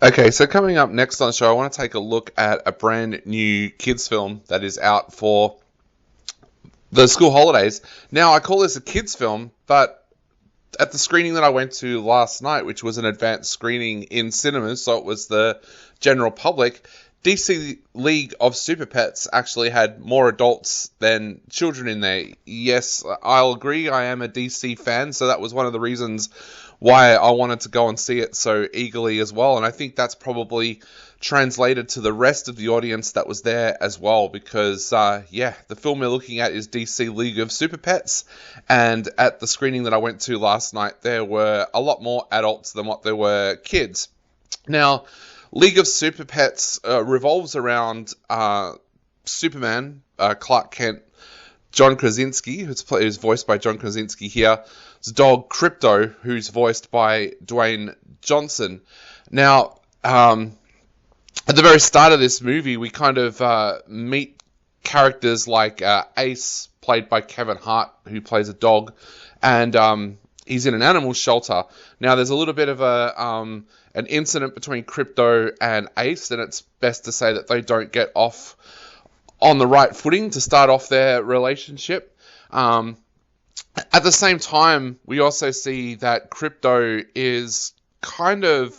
Okay, so coming up next on the show, I want to take a look at a brand new kids film that is out for the school holidays. Now, I call this a kids film, but at the screening that I went to last night, which was an advanced screening in cinemas, so it was the general public, DC League of Super Pets actually had more adults than children in there. Yes, I'll agree, I am a DC fan, so that was one of the reasons why I wanted to go and see it so eagerly as well. And I think that's probably translated to the rest of the audience that was there as well, because the film we're looking at is DC League of Super Pets, and at the screening that I went to last night, there were a lot more adults than what there were kids. Now, League of Super Pets revolves around Superman, Clark Kent, John Krasinski, who's voiced by John Krasinski here, his dog Crypto, who's voiced by Dwayne Johnson. Now, at the very start of this movie, we kind of meet characters like Ace, played by Kevin Hart, who plays a dog, and he's in an animal shelter. Now, there's a little bit of an incident between Crypto and Ace, and it's best to say that they don't get off on the right footing to start off their relationship. At the same time, we also see that Crypto is kind of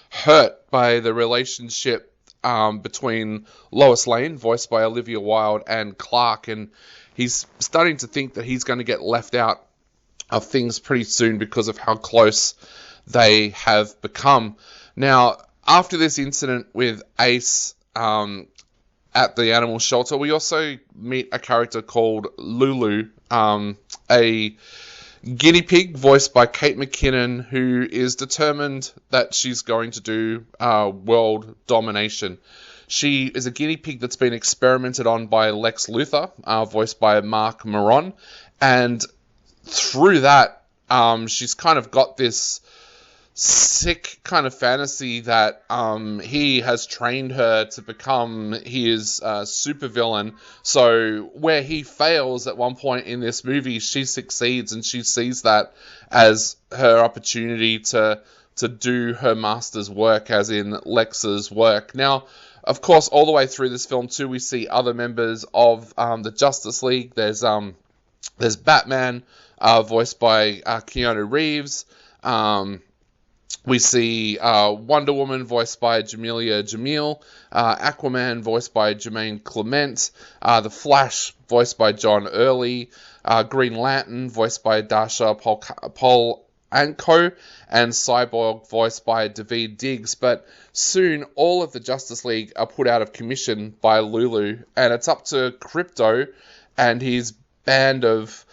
hurt by the relationship between Lois Lane, voiced by Olivia Wilde, and Clark, and he's starting to think that he's going to get left out of things pretty soon because of how close they have become. Now, after this incident with Ace at the animal shelter, we also meet a character called Lulu, a guinea pig voiced by Kate McKinnon, who is determined that she's going to do world domination. She is a guinea pig that's been experimented on by Lex Luthor, voiced by Mark Maron, and through that, she's kind of got this sick kind of fantasy that he has trained her to become his supervillain. So where he fails at one point in this movie, she succeeds, and she sees that as her opportunity to do her master's work, as in Lex's work. Now, of course, all the way through this film too, we see other members of the Justice League. There's Batman, voiced by Keanu Reeves. We see Wonder Woman, voiced by Jamelia Jamil, Aquaman, voiced by Jermaine Clement, The Flash, voiced by John Early, Green Lantern, voiced by Dasha Paul Anko, and Cyborg, voiced by David Diggs. But soon, all of the Justice League are put out of commission by Lulu, and it's up to Crypto and his band of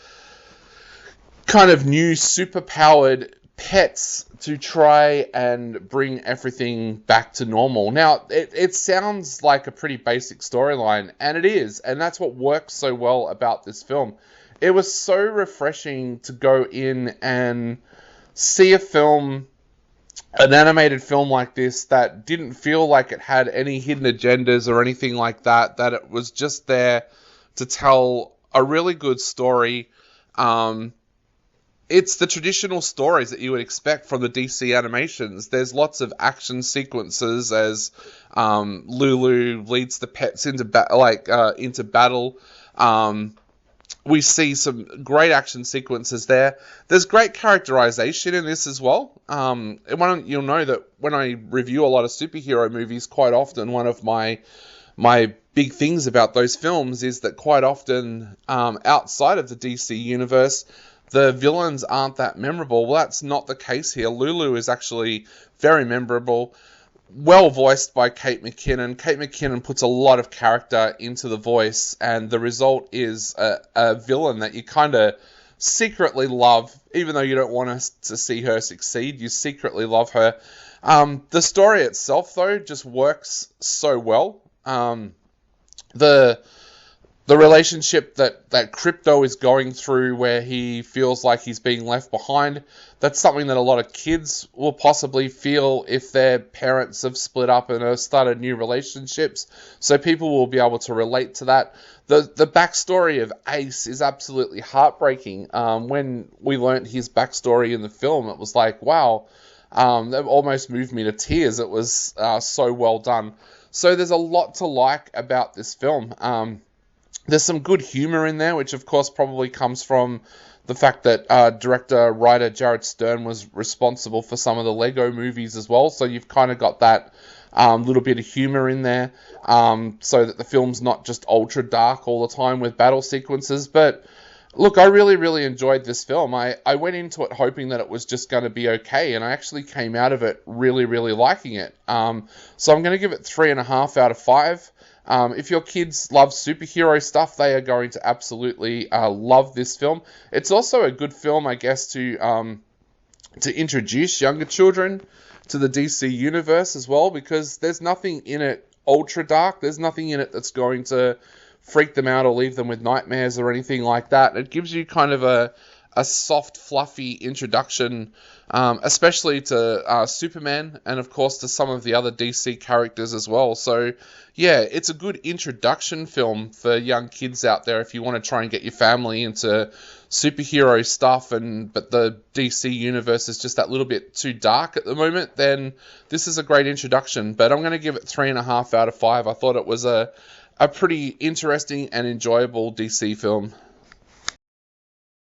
kind of new superpowered pets to try and bring everything back to normal. Now, it sounds like a pretty basic storyline, and it is, and that's what works so well about this film. It was so refreshing to go in and see a film, an animated film like this, that didn't feel like it had any hidden agendas or anything like that, that it was just there to tell a really good story. It's the traditional stories that you would expect from the DC animations. There's lots of action sequences as Lulu leads the pets into battle. We see some great action sequences there. There's great characterization in this as well. You'll know that when I review a lot of superhero movies, quite often one of my big things about those films is that quite often outside of the DC universe, the villains aren't that memorable. Well, that's not the case here. Lulu is actually very memorable, well voiced by Kate McKinnon. Kate McKinnon puts a lot of character into the voice, and the result is a villain that you kind of secretly love, even though you don't want us to see her succeed. You secretly love her. The story itself, though, just works so well. The relationship that Crypto is going through, where he feels like he's being left behind, that's something that a lot of kids will possibly feel if their parents have split up and have started new relationships. So people will be able to relate to that. The backstory of Ace is absolutely heartbreaking. When we learnt his backstory in the film, it was like, wow, That almost moved me to tears. It was so well done. So there's a lot to like about this film. There's some good humor in there, which of course probably comes from the fact that writer Jared Stern was responsible for some of the Lego movies as well. So you've kind of got that little bit of humor in there, so that the film's not just ultra dark all the time with battle sequences. But look, I really, really enjoyed this film. I went into it hoping that it was just going to be okay, and I actually came out of it really, really liking it. So I'm going to give it 3.5 out of 5. If your kids love superhero stuff, they are going to absolutely love this film. It's also a good film, I guess, to introduce younger children to the DC universe as well, because there's nothing in it ultra dark. There's nothing in it that's going to freak them out or leave them with nightmares or anything like that. It gives you kind of a soft, fluffy introduction, especially to Superman, and of course to some of the other DC characters as well. So yeah, it's a good introduction film for young kids out there if you want to try and get your family into superhero stuff, but the DC universe is just that little bit too dark at the moment, then this is a great introduction. But I'm going to give it 3.5 out of 5. I thought it was a pretty interesting and enjoyable DC film.